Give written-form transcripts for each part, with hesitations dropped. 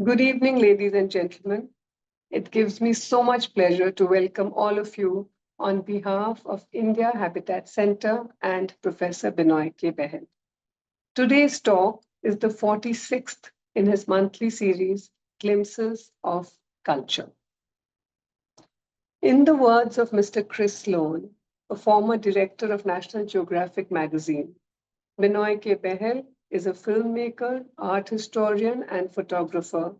Good evening, ladies and gentlemen. It gives me so much pleasure to welcome all of you on behalf of India Habitat Center and Professor Benoy K Behl. Today's talk is the 46th in his monthly series, Glimpses of Culture. In the words of Mr. Chris Sloan, a former director of National Geographic magazine, Benoy K Behl is a filmmaker, art historian, and photographer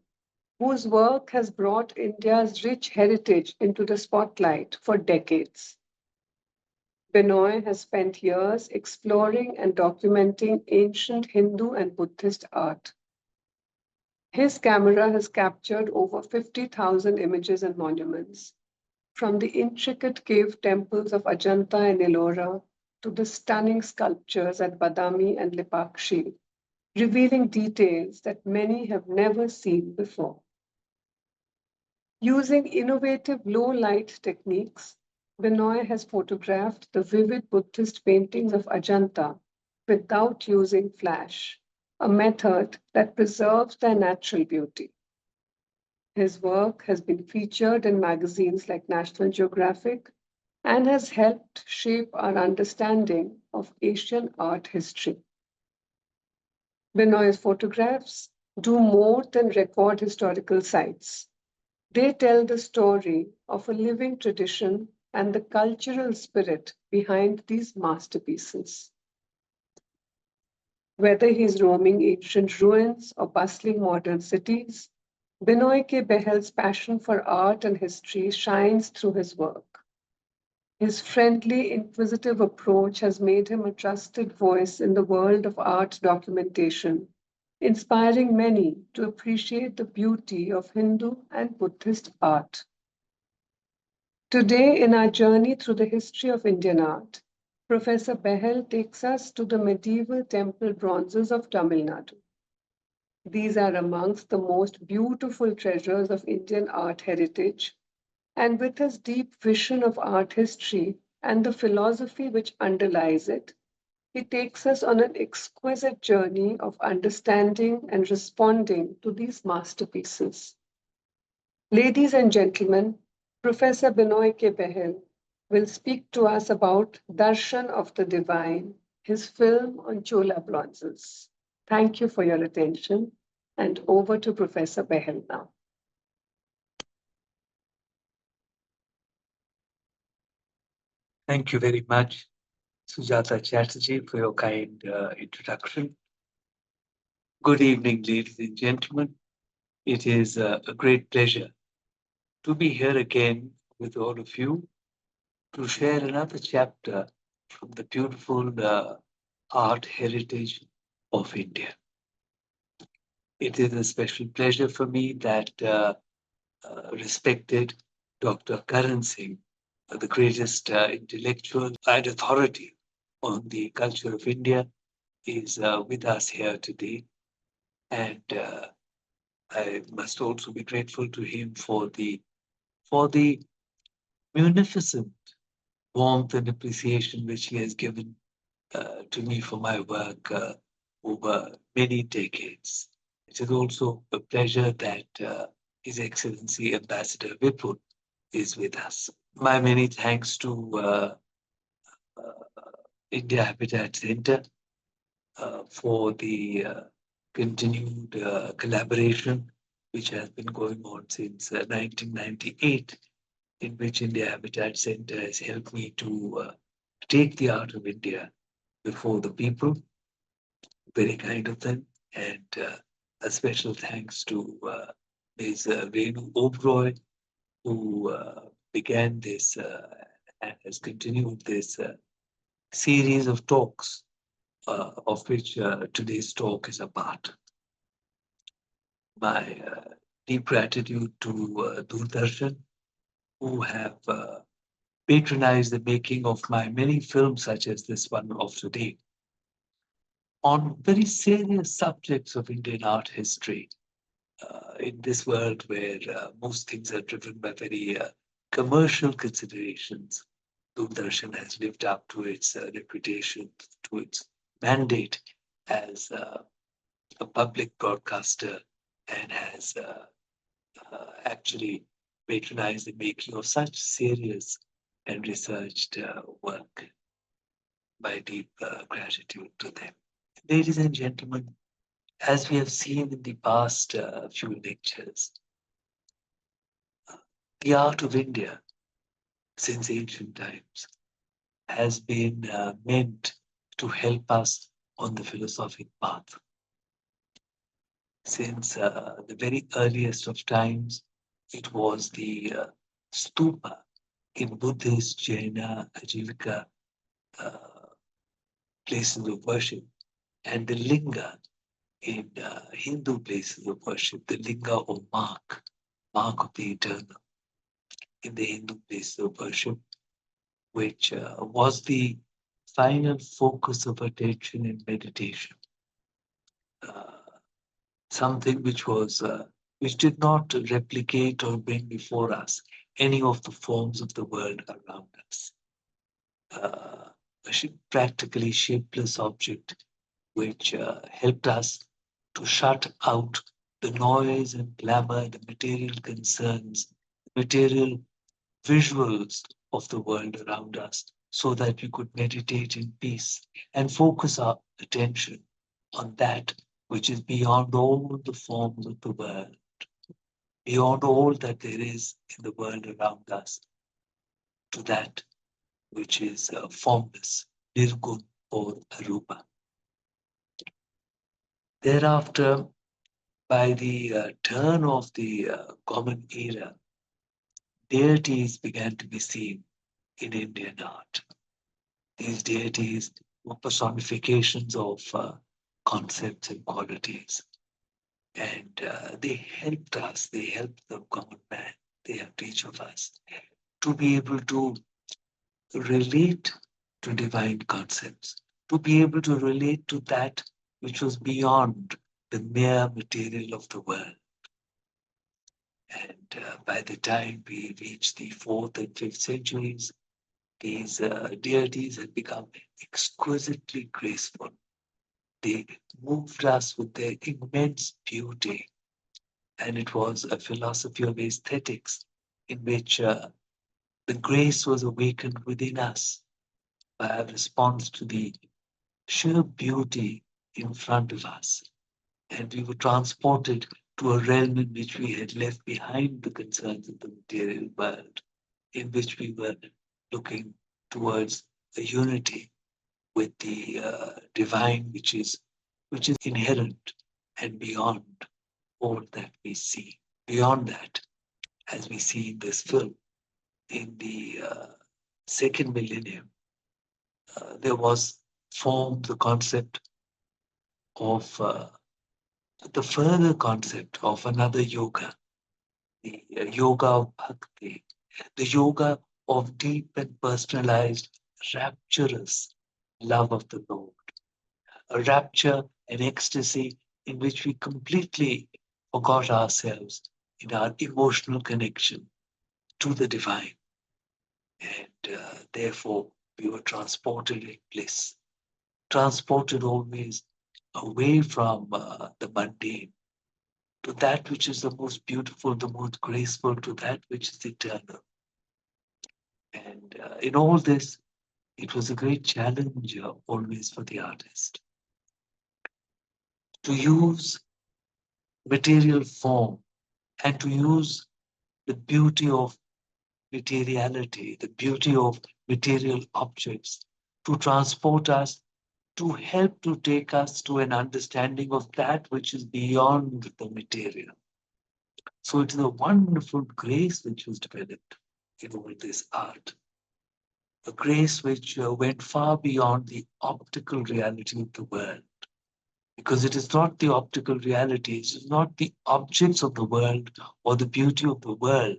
whose work has brought India's rich heritage into the spotlight for decades. Benoy has spent years exploring and documenting ancient Hindu and Buddhist art. His camera has captured over 50,000 images and monuments, from the intricate cave temples of Ajanta and Ellora to the stunning sculptures at Badami and Lipakshi, revealing details that many have never seen before. Using innovative low light techniques, Benoy has photographed the vivid Buddhist paintings of Ajanta without using flash, a method that preserves their natural beauty. His work has been featured in magazines like National Geographic and has helped shape our understanding of Asian art history. Benoy's photographs do more than record historical sites. They tell the story of a living tradition and the cultural spirit behind these masterpieces. Whether he's roaming ancient ruins or bustling modern cities, Benoy K. Behl's passion for art and history shines through his work. His friendly, inquisitive approach has made him a trusted voice in the world of art documentation, inspiring many to appreciate the beauty of Hindu and Buddhist art. Today, in our journey through the history of Indian art, Professor Behl takes us to the medieval temple bronzes of Tamil Nadu. These are amongst the most beautiful treasures of Indian art heritage, and with his deep vision of art history and the philosophy which underlies it, he takes us on an exquisite journey of understanding and responding to these masterpieces. Ladies and gentlemen, Professor Benoy K. Behl will speak to us about Darshan of the Divine, his film on Chola bronzes. Thank you for your attention, and over to Professor Behl now. Thank you very much, Sujata Chatterji, for your kind introduction. Good evening, ladies and gentlemen. It is a great pleasure to be here again with all of you to share another chapter from the beautiful art heritage of India. It is a special pleasure for me that respected Dr. Karan Singh, the greatest intellectual and authority on the culture of India, is with us here today. And I must also be grateful to him for the munificent warmth and appreciation which he has given to me for my work over many decades. It is also a pleasure that His Excellency Ambassador Vipul is with us. My many thanks to India Habitat Center for the continued collaboration which has been going on since 1998, in which India Habitat Center has helped me to take the art of India before the people. Very kind of them. And a special thanks to Ms. Renu Oberoi, who began this and has continued this series of talks, of which today's talk is a part. My deep gratitude to Doordarshan, who have patronized the making of my many films, such as this one of today, on very serious subjects of Indian art history. In this world where most things are driven by very commercial considerations, Doordarshan has lived up to its reputation, to its mandate as a public broadcaster and has actually patronized the making of such serious and researched work. My deep gratitude to them. Ladies and gentlemen, as we have seen in the past few lectures, the art of India since ancient times has been meant to help us on the philosophic path. Since the very earliest of times, it was the stupa in Buddhist, Jaina, Ajivika places of worship, and the linga in Hindu places of worship, the linga or mark of the eternal in the Hindu places of worship, which was the final focus of attention in meditation. Something which did not replicate or bring before us any of the forms of the world around us. A practically shapeless object which helped us to shut out the noise and glamour, the material concerns, the material visuals of the world around us, so that we could meditate in peace and focus our attention on that which is beyond all the forms of the world, beyond all that there is in the world around us, to that which is formless, nirgun or arupa. Thereafter, by the turn of the common era, deities began to be seen in Indian art. These deities were personifications of concepts and qualities. And they helped us, they helped the common man, they helped each of us to be able to relate to divine concepts, to be able to relate to that which was beyond the mere material of the world. And by the time we reach the 4th and 5th centuries, these deities had become exquisitely graceful. They moved us with their immense beauty. And it was a philosophy of aesthetics in which the grace was awakened within us by a response to the sheer beauty in front of us. And we were transported to a realm in which we had left behind the concerns of the material world, in which we were looking towards a unity with the divine, which is inherent and beyond all that we see. Beyond that, as we see in this film, in the second millennium, there was formed the concept of the further concept of another yoga, the yoga of Bhakti, the yoga of deep and personalized, rapturous love of the Lord, a rapture and ecstasy in which we completely forgot ourselves in our emotional connection to the divine. And therefore, we were transported in bliss, transported always away from the mundane to that which is the most beautiful, the most graceful, to that which is eternal. And in all this, it was a great challenge always for the artist to use material form and to use the beauty of materiality, the beauty of material objects to transport us, to help to take us to an understanding of that which is beyond the material. So it is a wonderful grace which was developed in all this art. A grace which went far beyond the optical reality of the world. Because it is not the optical reality, it is not the objects of the world or the beauty of the world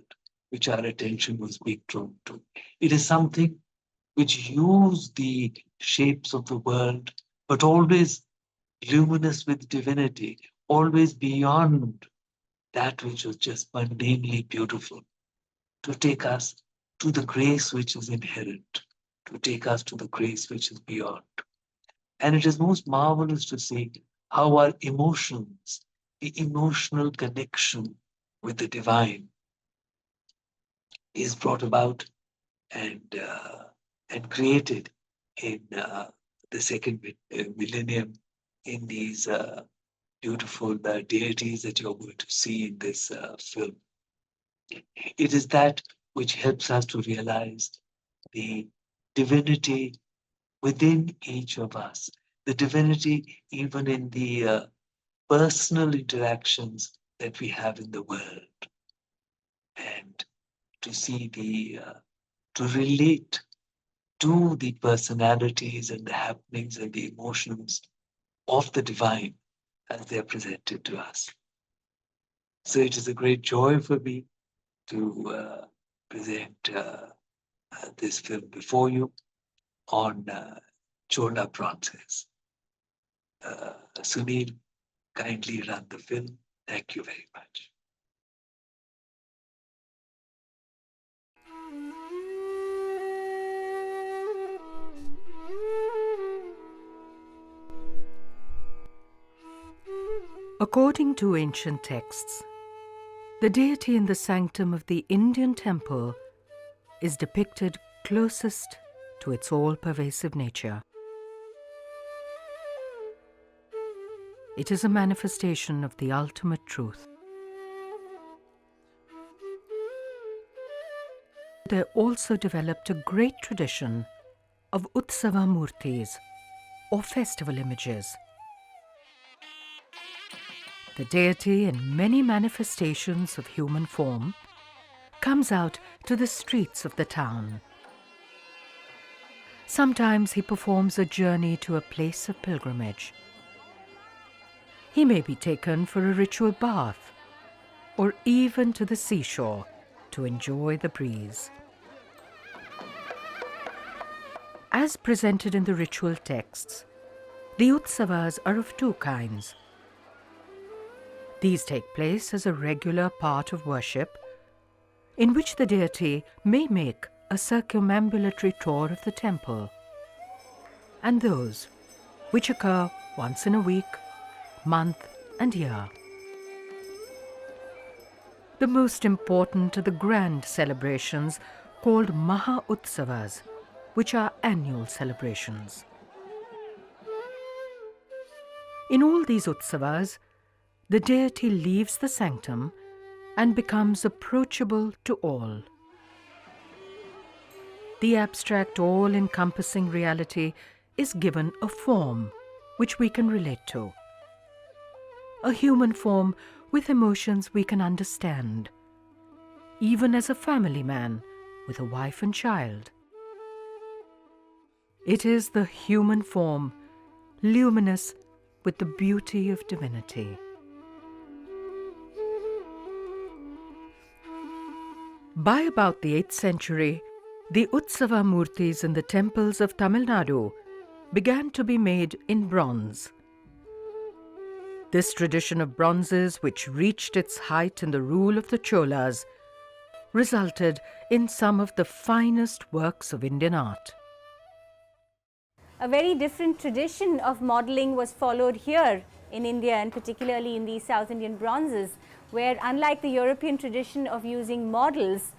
which our attention was being drawn to. It is something which used the shapes of the world, but always luminous with divinity, always beyond that which was just mundanely beautiful, to take us to the grace which is inherent, to take us to the grace which is beyond. And it is most marvelous to see how our emotions the emotional connection with the divine is brought about and created in the second millennium in these beautiful deities that you're going to see in this film. It is that which helps us to realize the divinity within each of us, the divinity even in the personal interactions that we have in the world, and to see to relate to the personalities and the happenings and the emotions of the divine as they are presented to us. So it is a great joy for me to present this film before you on Chola bronzes. Sunil, kindly run the film. Thank you very much. According to ancient texts, the deity in the sanctum of the Indian temple is depicted closest to its all-pervasive nature. It is a manifestation of the ultimate truth. There also developed a great tradition of Utsava Murtis, or festival images. The deity, in many manifestations of human form, comes out to the streets of the town. Sometimes he performs a journey to a place of pilgrimage. He may be taken for a ritual bath, or even to the seashore to enjoy the breeze. As presented in the ritual texts, the Utsavas are of two kinds. These take place as a regular part of worship, in which the deity may make a circumambulatory tour of the temple, and those which occur once in a week, month, and year. The most important are the grand celebrations called Maha Utsavas, which are annual celebrations. In all these Utsavas, the deity leaves the sanctum and becomes approachable to all. The abstract, all-encompassing reality is given a form which we can relate to. A human form with emotions we can understand, even as a family man with a wife and child. It is the human form, luminous with the beauty of divinity. By about the 8th century, the Utsava Murtis in the temples of Tamil Nadu began to be made in bronze. This tradition of bronzes, which reached its height in the rule of the Cholas, resulted in some of the finest works of Indian art. A very different tradition of modeling was followed here in India, and particularly in the South Indian bronzes, where unlike the European tradition of using models,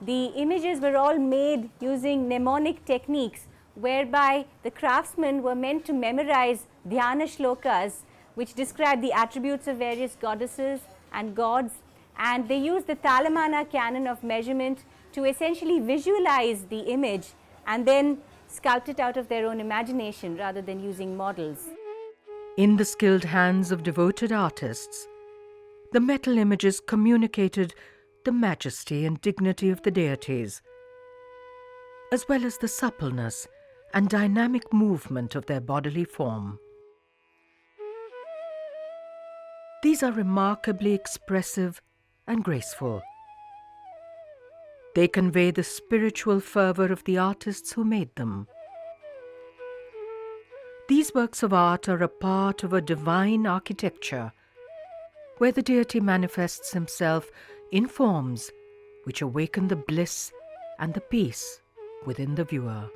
the images were all made using mnemonic techniques, whereby the craftsmen were meant to memorize dhyana shlokas, which describe the attributes of various goddesses and gods, and they used the Talamana canon of measurement to essentially visualize the image and then sculpt it out of their own imagination rather than using models. In the skilled hands of devoted artists, the metal images communicated the majesty and dignity of the deities, as well as the suppleness and dynamic movement of their bodily form. These are remarkably expressive and graceful. They convey the spiritual fervour of the artists who made them. These works of art are a part of a divine architecture, where the deity manifests himself in forms which awaken the bliss and the peace within the viewer.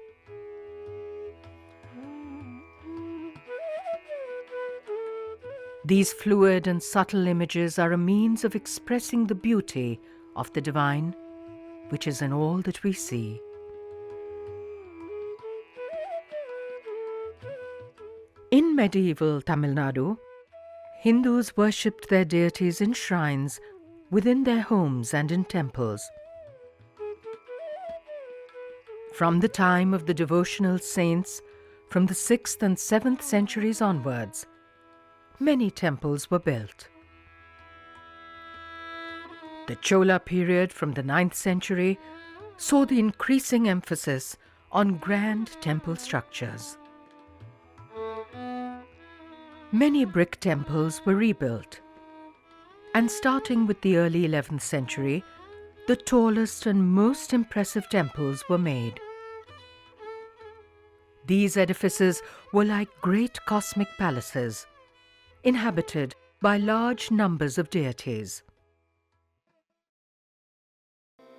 These fluid and subtle images are a means of expressing the beauty of the divine, which is in all that we see. In medieval Tamil Nadu, Hindus worshipped their deities in shrines within their homes and in temples. From the time of the devotional saints, from the 6th and 7th centuries onwards, many temples were built. The Chola period from the 9th century saw the increasing emphasis on grand temple structures. Many brick temples were rebuilt, and starting with the early 11th century, the tallest and most impressive temples were made. These edifices were like great cosmic palaces, inhabited by large numbers of deities.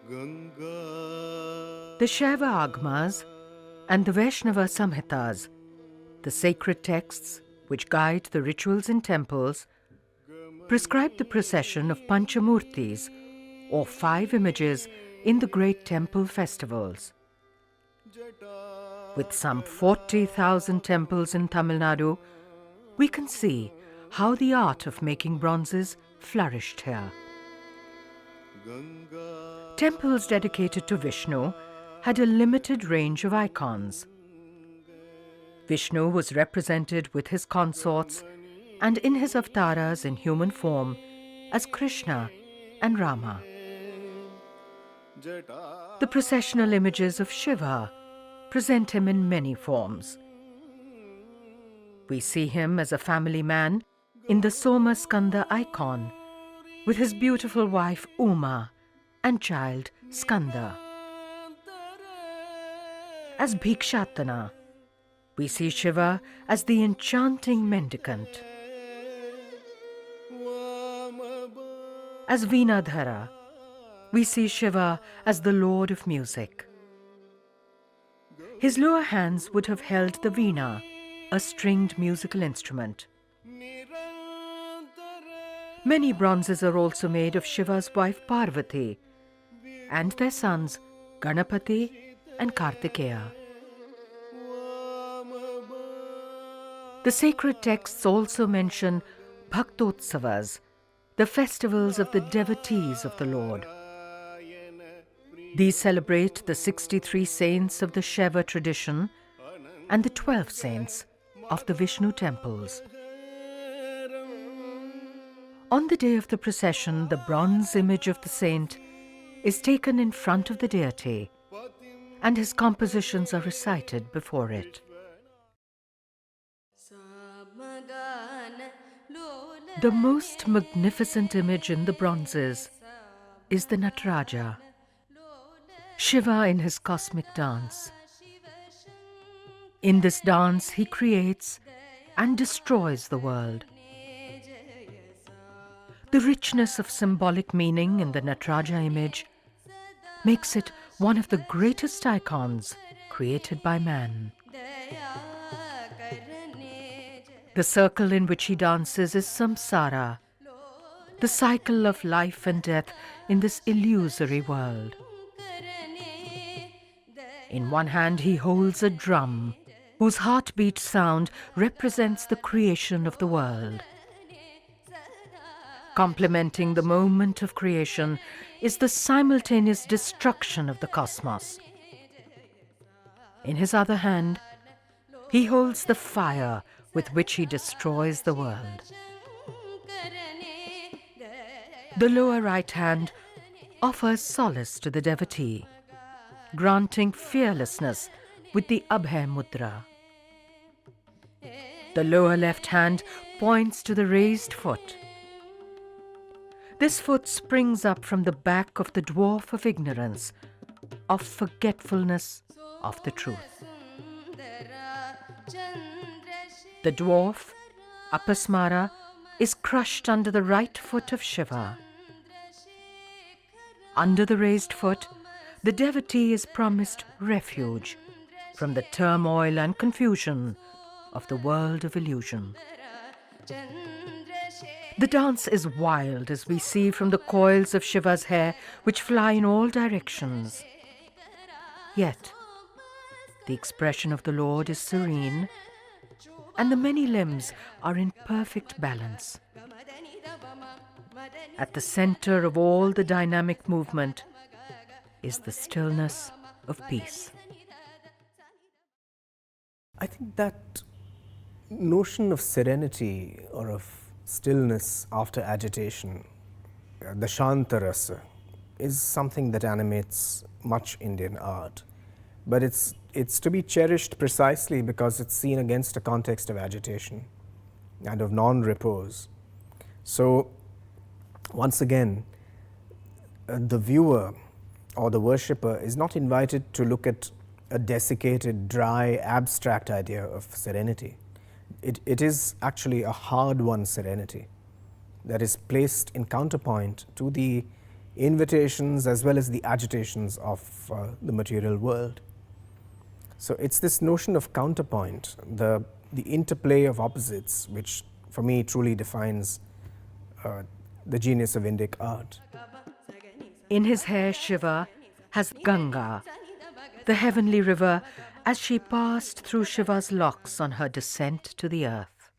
The Shaiva Agmas and the Vaishnava Samhitas, the sacred texts which guide the rituals in temples, prescribe the procession of Panchamurtis, or 5 images, in the great temple festivals. With some 40,000 temples in Tamil Nadu, we can see how the art of making bronzes flourished here. Temples dedicated to Vishnu had a limited range of icons. Vishnu was represented with his consorts and in his avatars in human form as Krishna and Rama. The processional images of Shiva present him in many forms. We see him as a family man in the Soma Skanda icon, with his beautiful wife Uma and child Skanda. As Bhikshatana, we see Shiva as the enchanting mendicant. As Veenadhara, we see Shiva as the lord of music. His lower hands would have held the veena, a stringed musical instrument. Many bronzes are also made of Shiva's wife Parvati and their sons Ganapati and Kartikeya. The sacred texts also mention Bhaktotsavas, the festivals of the devotees of the Lord. These celebrate the 63 saints of the Shaiva tradition and the 12 saints of the Vishnu temples. On the day of the procession, the bronze image of the saint is taken in front of the deity, and his compositions are recited before it. The most magnificent image in the bronzes is the Nataraja, Shiva in his cosmic dance. In this dance, he creates and destroys the world. The richness of symbolic meaning in the Nataraja image makes it one of the greatest icons created by man. The circle in which he dances is samsara, the cycle of life and death in this illusory world. In one hand he holds a drum, whose heartbeat sound represents the creation of the world. Complementing the moment of creation is the simultaneous destruction of the cosmos. In his other hand, he holds the fire with which he destroys the world. The lower right hand offers solace to the devotee, granting fearlessness with the Abhay Mudra. The lower left hand points to the raised foot. This foot springs up from the back of the dwarf of ignorance, of forgetfulness of the truth. The dwarf, Apasmara, is crushed under the right foot of Shiva. Under the raised foot, the devotee is promised refuge from the turmoil and confusion of the world of illusion. The dance is wild, as we see from the coils of Shiva's hair which fly in all directions. Yet, the expression of the Lord is serene, and the many limbs are in perfect balance. At the center of all the dynamic movement is the stillness of peace. I think that notion of serenity or of stillness after agitation, the Shantarasa, is something that animates much Indian art. But it's to be cherished precisely because it's seen against a context of agitation and of non-repose. So, once again, the viewer or the worshipper is not invited to look at a desiccated, dry, abstract idea of serenity. It is actually a hard-won serenity that is placed in counterpoint to the invitations as well as the agitations of the material world. So it's this notion of counterpoint, the interplay of opposites, which for me truly defines the genius of Indic art. In his hair, Shiva has Ganga, the heavenly river, as she passed through Shiva's locks on her descent to the earth.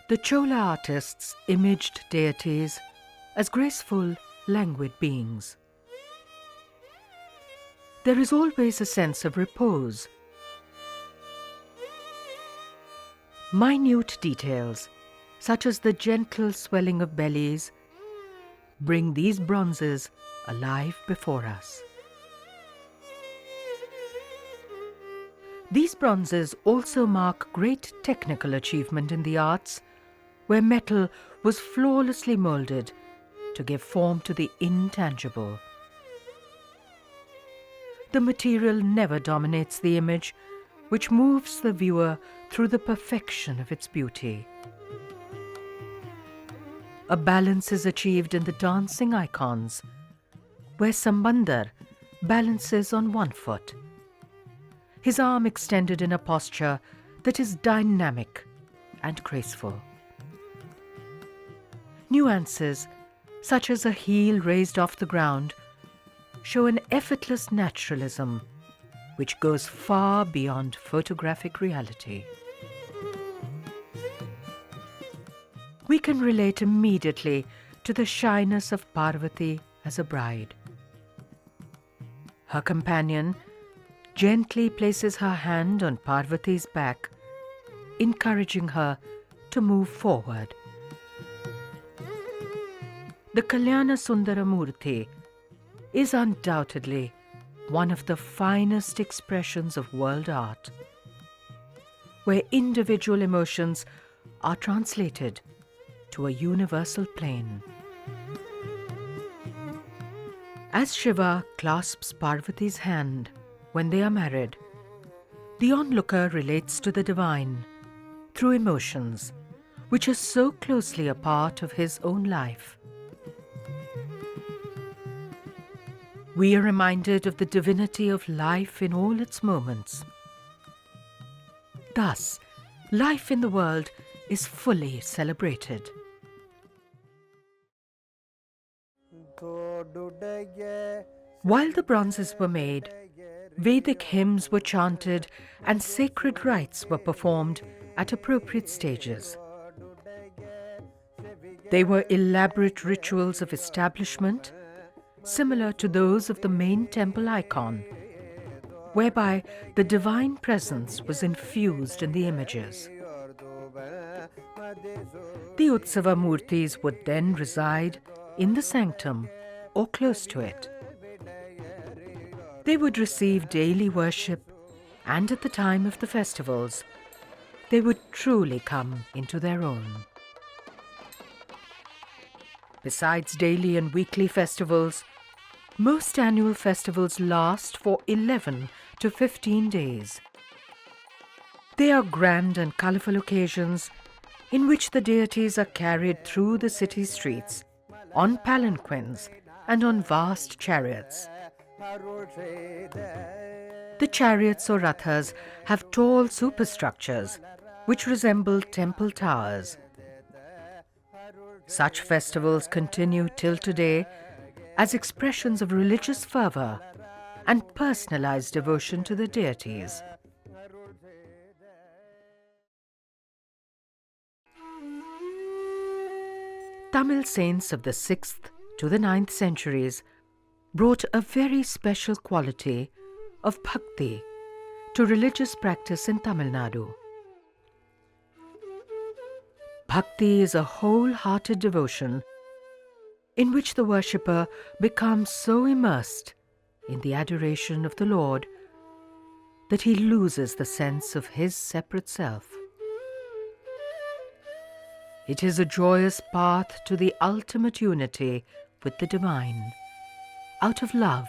The Chola artists imaged deities as graceful, languid beings. There is always a sense of repose. Minute details, such as the gentle swelling of bellies, bring these bronzes alive before us. These bronzes also mark great technical achievement in the arts, where metal was flawlessly molded to give form to the intangible. The material never dominates the image, which moves the viewer through the perfection of its beauty. A balance is achieved in the dancing icons, where Sambandar balances on one foot, his arm extended in a posture that is dynamic and graceful. Nuances, such as a heel raised off the ground, show an effortless naturalism which goes far beyond photographic reality. We can relate immediately to the shyness of Parvati as a bride. Her companion gently places her hand on Parvati's back, encouraging her to move forward. The Kalyana Sundara Murti is undoubtedly one of the finest expressions of world art, where individual emotions are translated to a universal plane. As Shiva clasps Parvati's hand when they are married, the onlooker relates to the divine through emotions, which are so closely a part of his own life. We are reminded of the divinity of life in all its moments. Thus, life in the world is fully celebrated. While the bronzes were made, Vedic hymns were chanted and sacred rites were performed at appropriate stages. They were elaborate rituals of establishment, similar to those of the main temple icon, whereby the divine presence was infused in the images. The Utsava Murtis would then reside in the sanctum or close to it. They would receive daily worship, and at the time of the festivals, they would truly come into their own. Besides daily and weekly festivals, most annual festivals last for 11 to 15 days. They are grand and colourful occasions in which the deities are carried through the city streets on palanquins and on vast chariots. The chariots or rathas have tall superstructures which resemble temple towers. Such festivals continue till today as expressions of religious fervour and personalized devotion to the deities. Tamil saints of the 6th to the 9th centuries brought a very special quality of Bhakti to religious practice in Tamil Nadu. Bhakti is a wholehearted devotion in which the worshipper becomes so immersed in the adoration of the Lord that he loses the sense of his separate self. It is a joyous path to the ultimate unity with the divine, out of love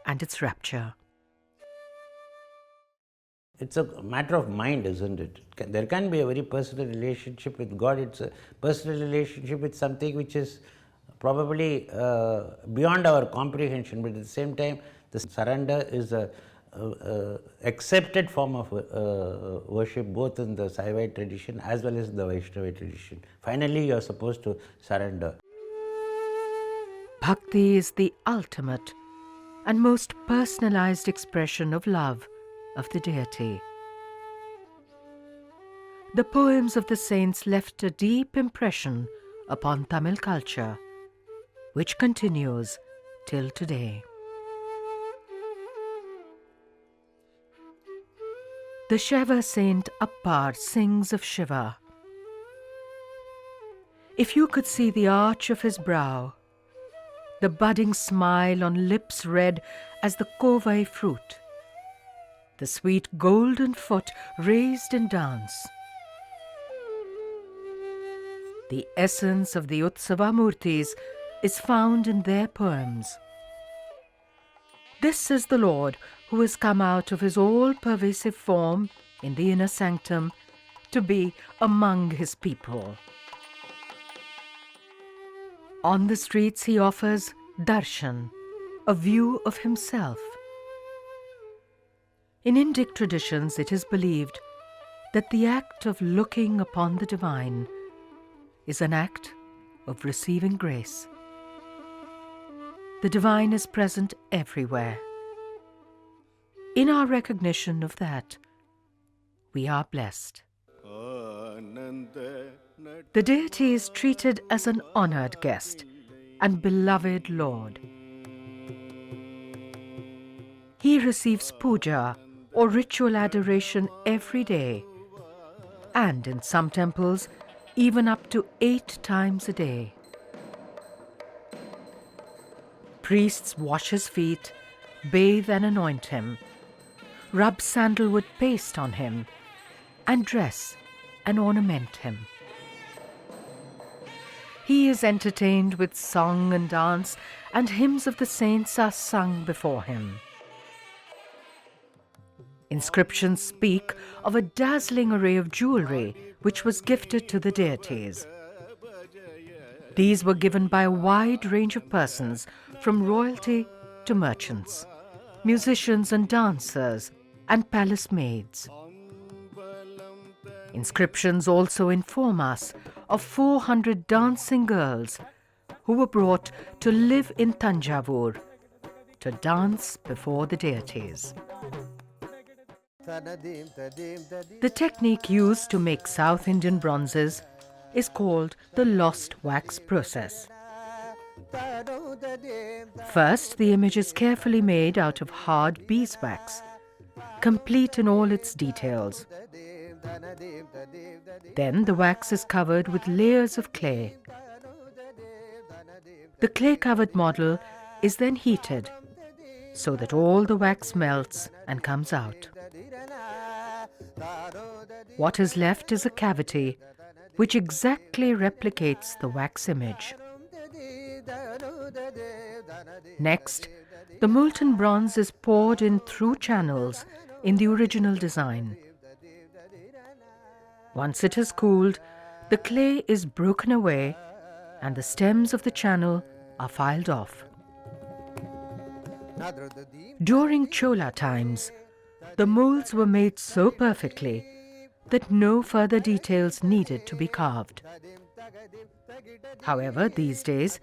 and its rapture. It's a matter of mind, isn't it? There can be a very personal relationship with God. It's a personal relationship with something which is probably beyond our comprehension, but at the same time, the surrender is a accepted form of worship, both in the Saivite tradition as well as the Vaishnava tradition. Finally, you are supposed to surrender. Bhakti is the ultimate and most personalized expression of love of the deity. The poems of the saints left a deep impression upon Tamil culture, which continues till today. The Shaiva saint Appar sings of Shiva. If you could see the arch of his brow, the budding smile on lips red as the convey fruit, the sweet golden foot raised in dance, the essence of the Utsava Murtis is found in their poems. This is the Lord who has come out of his all-pervasive form in the inner sanctum to be among his people. On the streets he offers darshan, a view of himself. In Indic traditions it is believed that the act of looking upon the divine is an act of receiving grace. The divine is present everywhere. In our recognition of that, we are blessed. The deity is treated as an honored guest and beloved Lord. He receives puja or ritual adoration every day, and in some temples, even up to 8 times a day. Priests wash his feet, bathe and anoint him, rub sandalwood paste on him, and dress and ornament him. He is entertained with song and dance, and hymns of the saints are sung before him. Inscriptions speak of a dazzling array of jewelry which was gifted to the deities. These were given by a wide range of persons, from royalty to merchants, musicians and dancers, and palace maids. Inscriptions also inform us of 400 dancing girls who were brought to live in Tanjavur to dance before the deities. The technique used to make South Indian bronzes is called the lost wax process. First, the image is carefully made out of hard beeswax, complete in all its details. Then the wax is covered with layers of clay. The clay-covered model is then heated so that all the wax melts and comes out. What is left is a cavity which exactly replicates the wax image. Next, the molten bronze is poured in through channels in the original design. Once it has cooled, the clay is broken away and the stems of the channel are filed off. During Chola times, the molds were made so perfectly that no further details needed to be carved. However, these days,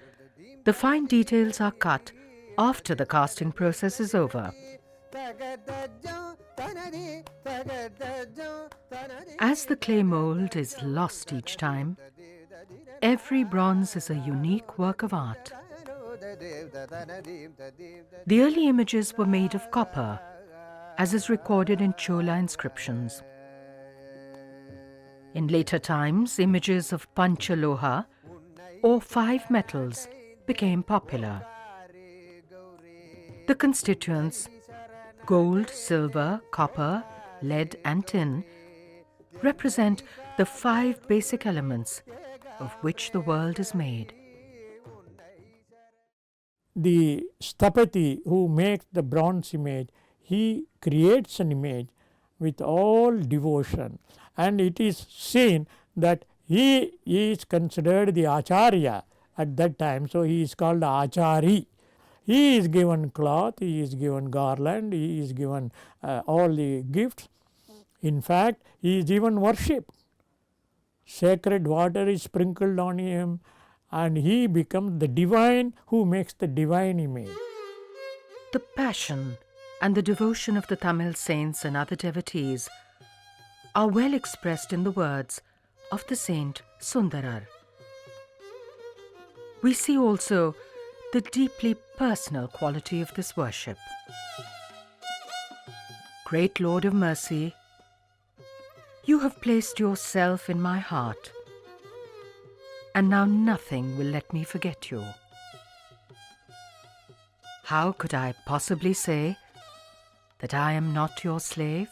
the fine details are cut after the casting process is over. As the clay mold is lost each time, every bronze is a unique work of art. The early images were made of copper, as is recorded in Chola inscriptions. In later times, images of Panchaloha, or 5 metals, became popular. The constituents, gold, silver, copper, lead and tin, represent the 5 basic elements of which the world is made. The Sthapati who makes the bronze image, he creates an image with all devotion, and it is seen that he is considered the Acharya at that time, so he is called Achari. He is given cloth, he is given garland, he is given all the gifts. In fact, he is even worshipped. Sacred water is sprinkled on him, and he becomes the divine who makes the divine image. The passion and the devotion of the Tamil saints and other devotees are well expressed in the words of the saint Sundarar. We see also the deeply personal quality of this worship. Great Lord of Mercy, you have placed yourself in my heart, and now nothing will let me forget you. How could I possibly say that I am not your slave?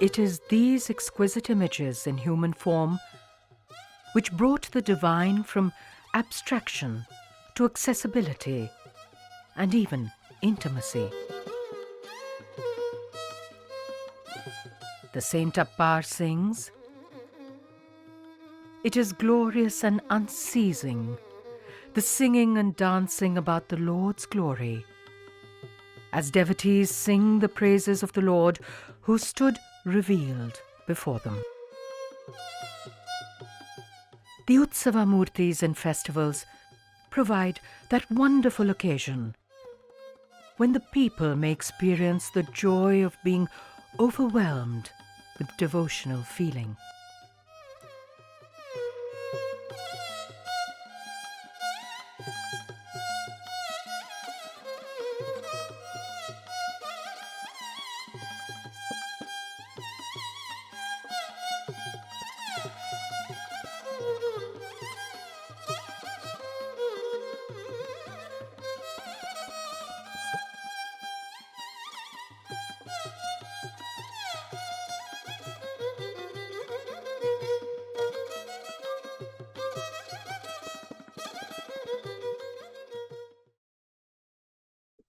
It is these exquisite images in human form which brought the divine from abstraction to accessibility and even intimacy. The Saint Appar sings, "It is glorious and unceasing, the singing and dancing about the Lord's glory, as devotees sing the praises of the Lord who stood revealed before them." The Utsava Murtis and festivals provide that wonderful occasion when the people may experience the joy of being overwhelmed with devotional feeling.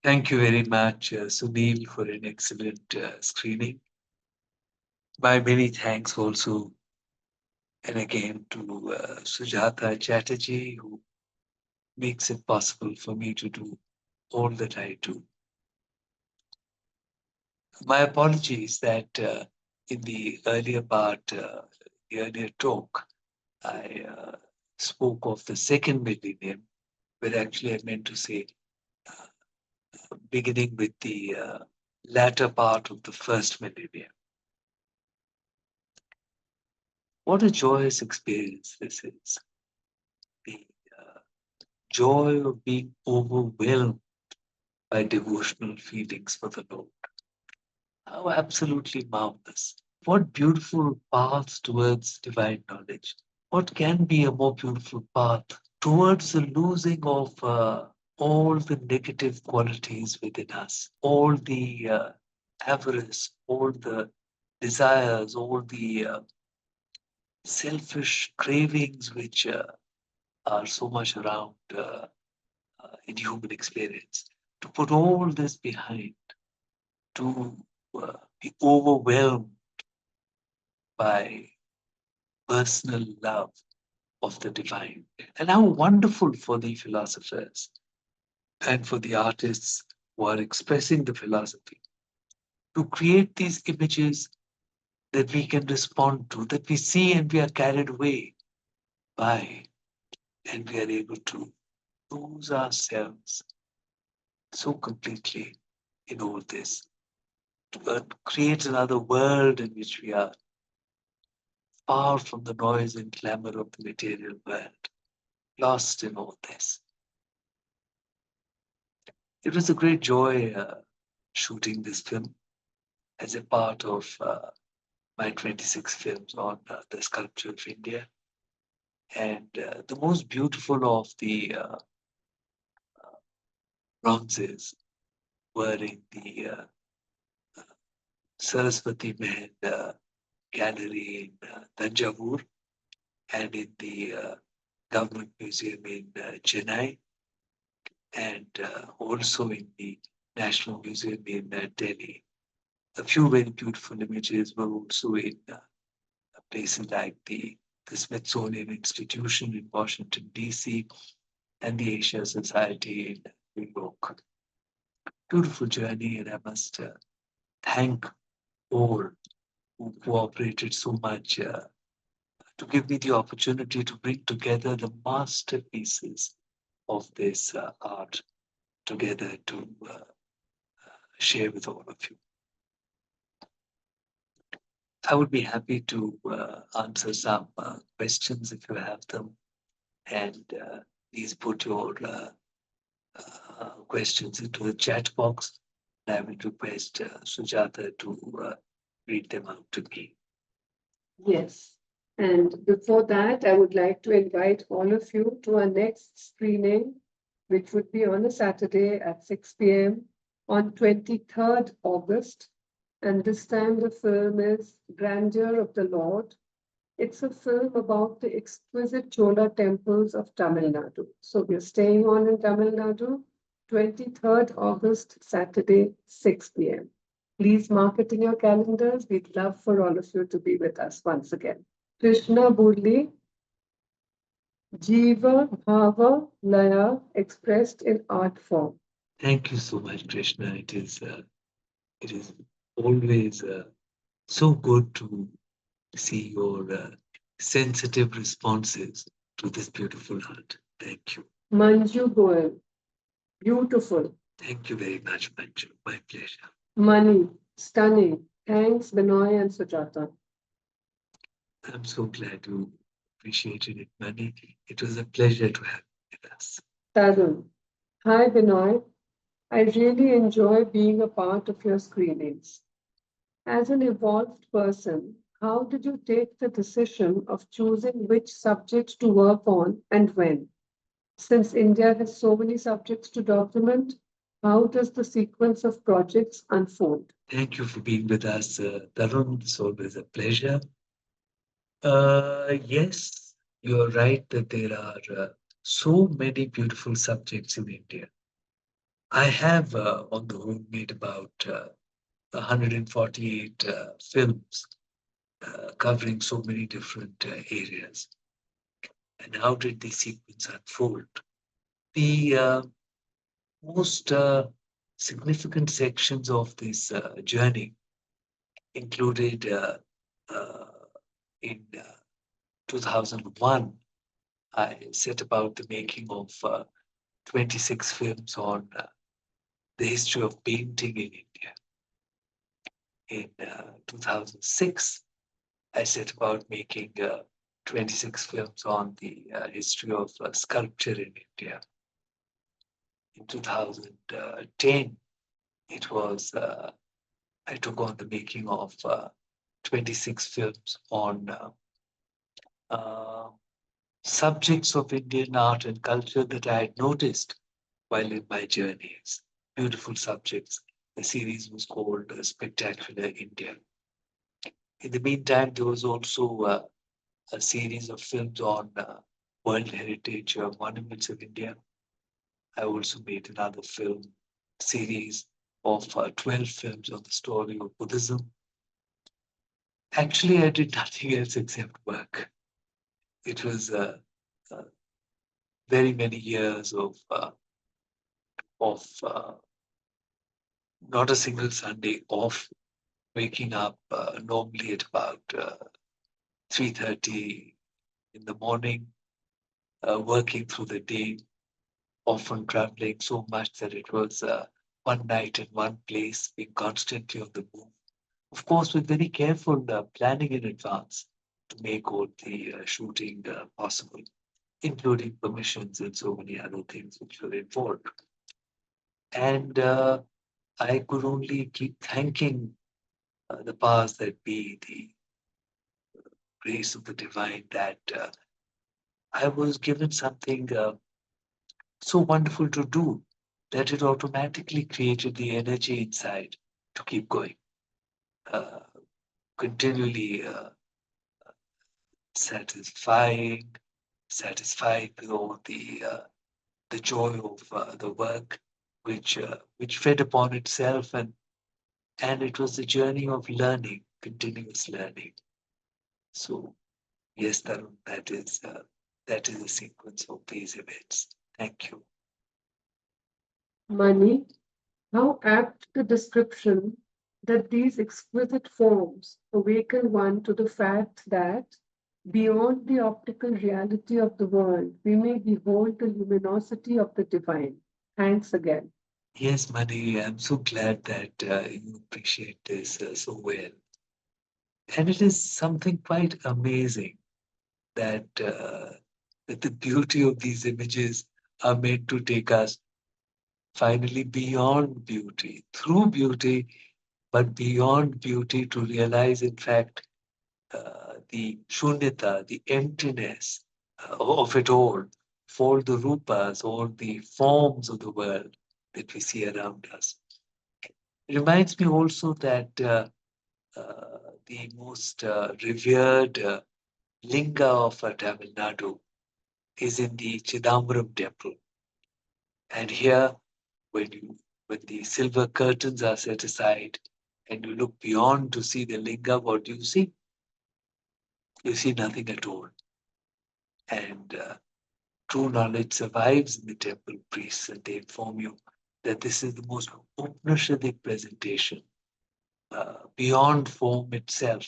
Thank you very much, Sunil, for an excellent screening. My many thanks also, and again to Sujata Chatterji, who makes it possible for me to do all that I do. My apologies that in the earlier part, the earlier talk, I spoke of the second millennium, but actually I meant to say beginning with the latter part of the first millennium. What a joyous experience this is. The joy of being overwhelmed by devotional feelings for the Lord. How absolutely marvelous. What beautiful paths towards divine knowledge. What can be a more beautiful path towards the losing of all the negative qualities within us, all the avarice, all the desires, all the selfish cravings which are so much around in human experience. To put all this behind, to be overwhelmed by personal love of the divine. And how wonderful for the philosophers and for the artists who are expressing the philosophy to create these images that we can respond to, that we see and we are carried away by, and we are able to lose ourselves so completely in all this. Create another world in which we are far from the noise and clamor of the material world, lost in all this. It was a great joy shooting this film as a part of my 26 films on the sculpture of India. And the most beautiful of the bronzes were in the Saraswati Mahal Gallery in Tanjavur and in the Government Museum in Chennai, and also in the National Museum in Delhi. A few very beautiful images were also in places like the Smithsonian Institution in Washington, D.C., and the Asia Society in New York. Beautiful journey, and I must thank all who cooperated so much to give me the opportunity to bring together the masterpieces of this art together to share with all of you. I would be happy to answer some questions if you have them, and please put your questions into the chat box. I will request Sujata to read them out to me. Yes. And before that, I would like to invite all of you to our next screening, which would be on a Saturday at 6 p.m. on 23rd August. And this time the film is Grandeur of the Lord. It's a film about the exquisite Chola temples of Tamil Nadu. So we're staying on in Tamil Nadu, 23rd August, Saturday, 6 p.m. Please mark it in your calendars. We'd love for all of you to be with us once again. Krishna Burli, Jiva Bhava Laya expressed in art form. Thank you so much, Krishna. It is always so good to see your sensitive responses to this beautiful art. Thank you. Manju Goel, beautiful. Thank you very much, Manju. My pleasure. Money, stunning. Thanks, Benoy and Sujata. I'm so glad you appreciated it, Mani. It was a pleasure to have you with us. Tarun, hi Benoy. I really enjoy being a part of your screenings. As an evolved person, how did you take the decision of choosing which subject to work on and when? Since India has so many subjects to document, how does the sequence of projects unfold? Thank you for being with us, Tarun. It's always a pleasure. Yes, you're right that there are so many beautiful subjects in India. I have, on the whole, made about 148 films covering so many different areas. And how did the sequence unfold? The most significant sections of this journey included in 2001, I set about the making of 26 films on the history of painting in India. In 2006, I set about making 26 films on the history of sculpture in India. In 2010, it was I took on the making of 26 films on subjects of Indian art and culture that I had noticed while in my journeys. Beautiful subjects. The series was called Spectacular India. In the meantime, there was also a series of films on World Heritage Monuments of India. I also made another film series of 12 films on the story of Buddhism. Actually, I did nothing else except work. It was very many years of not a single Sunday off, waking up normally at about 3:30 in the morning, working through the day, often traveling so much that it was one night in one place, being constantly on the move. Of course, with very careful planning in advance to make all the shooting possible, including permissions and so many other things which were involved. And I could only keep thanking the powers that be, the grace of the divine, that I was given something so wonderful to do that it automatically created the energy inside to keep going, uh, continually satisfying, satisfied with all the joy of the work, which fed upon itself, and it was the journey of learning, continuous learning. So yes, Tarun, that is a sequence of these events. Thank you. Mani, how apt the description that these exquisite forms awaken one to the fact that beyond the optical reality of the world, we may behold the luminosity of the divine. Thanks again. Yes, Mani, I'm so glad that you appreciate this so well. And it is something quite amazing that, that the beauty of these images are meant to take us finally beyond beauty, through beauty, but beyond beauty, to realize, in fact, the shunyata, the emptiness of it all the rupas, all the forms of the world that we see around us. It reminds me also that the most revered linga of Tamil Nadu is in the Chidambaram temple. And here, when the silver curtains are set aside and you look beyond to see the linga, what do you see? You see nothing at all. And true knowledge survives in the temple priests, and they inform you that this is the most Upanishadic presentation beyond form itself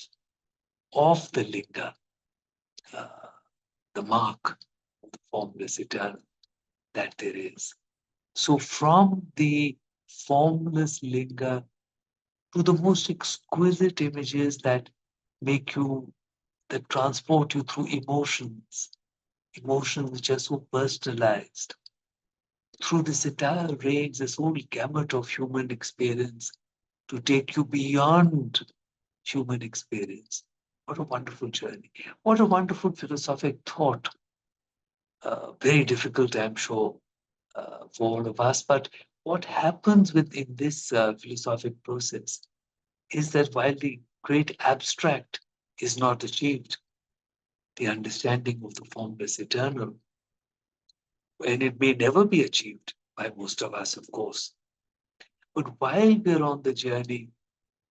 of the linga, the mark of the formless eternal that there is. So from the formless linga to the most exquisite images that transport you through emotions which are so personalized, through this entire range, this whole gamut of human experience, to take you beyond human experience. What a wonderful journey. What a wonderful philosophic thought. Very difficult, I'm sure, for all of us. But what happens within this philosophic process is that while the great abstract is not achieved, the understanding of the formless eternal, and it may never be achieved by most of us, of course. But while we're on the journey,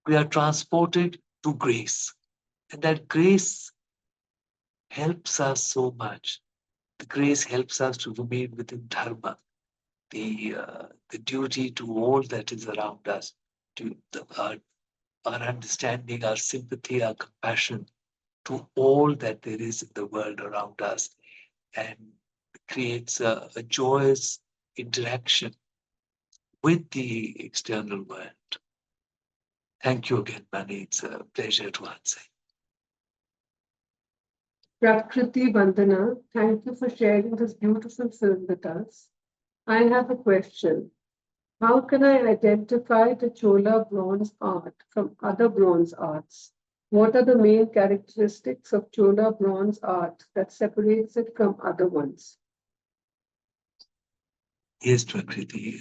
we are transported to grace. And that grace helps us so much. The grace helps us to remain within dharma, the duty to all that is around us, to our understanding, our sympathy, our compassion to all that there is in the world around us, and creates a joyous interaction with the external world. Thank you again, Mani. It's a pleasure to answer. Prakriti Vandana, thank you for sharing this beautiful film with us. I have a question. How can I identify the Chola bronze art from other bronze arts? What are the main characteristics of Chola bronze art that separates it from other ones? Yes, Prakriti.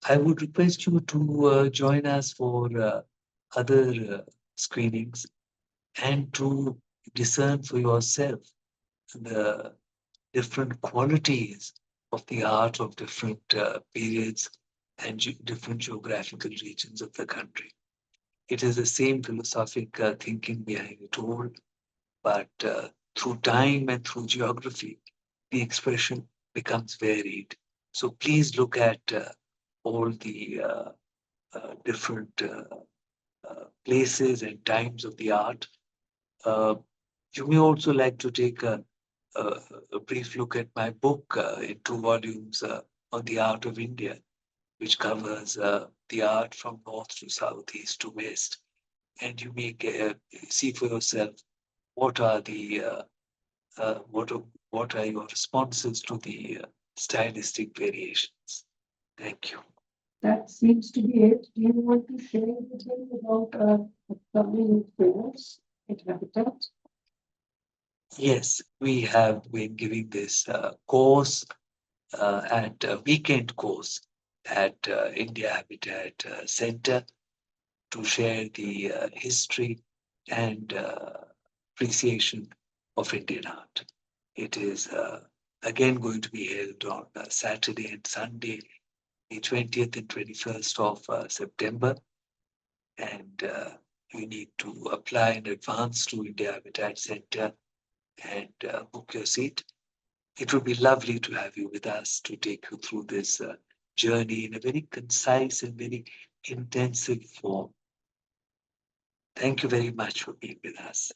I would request you to join us for other screenings and to discern for yourself the different qualities of the art of different periods and different geographical regions of the country. It is the same philosophic thinking behind it all, but through time and through geography, the expression becomes varied. So please look at all the different places and times of the art. You may also like to take a brief look at my book in 2 volumes on the art of India, which covers the art from north to south, east to west. And you may see for yourself what are the what are your responses to the stylistic variations. Thank you. That seems to be it. Do you want to share anything about upcoming films at Habitat? Yes, we have been giving this course at a weekend course at India Habitat Center to share the history and appreciation of Indian art. It is again going to be held on Saturday and Sunday, the 20th and 21st of September. And you need to apply in advance to India Habitat Center and book your seat. It would be lovely to have you with us to take you through this journey in a very concise and very intensive form. Thank you very much for being with us.